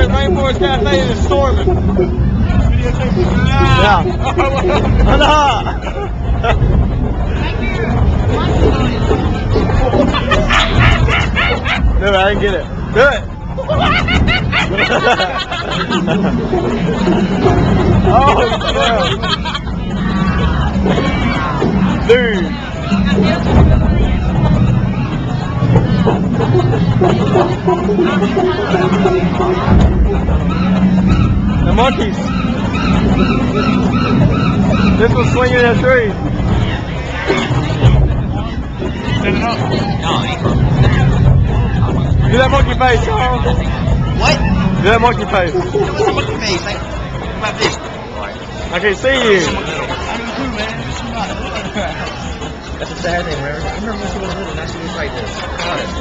RainForest Cafe is storming. Yeah. No, I didn't get it. Do it. Oh, yeah. Dude. The monkeys. This was swinging in a tree. Do that monkey face, Charles. What? Do that monkey face. What's a monkey face? Like, about this? I can't see you. That's a sad thing, remember? I remember when she was little, now she was like this.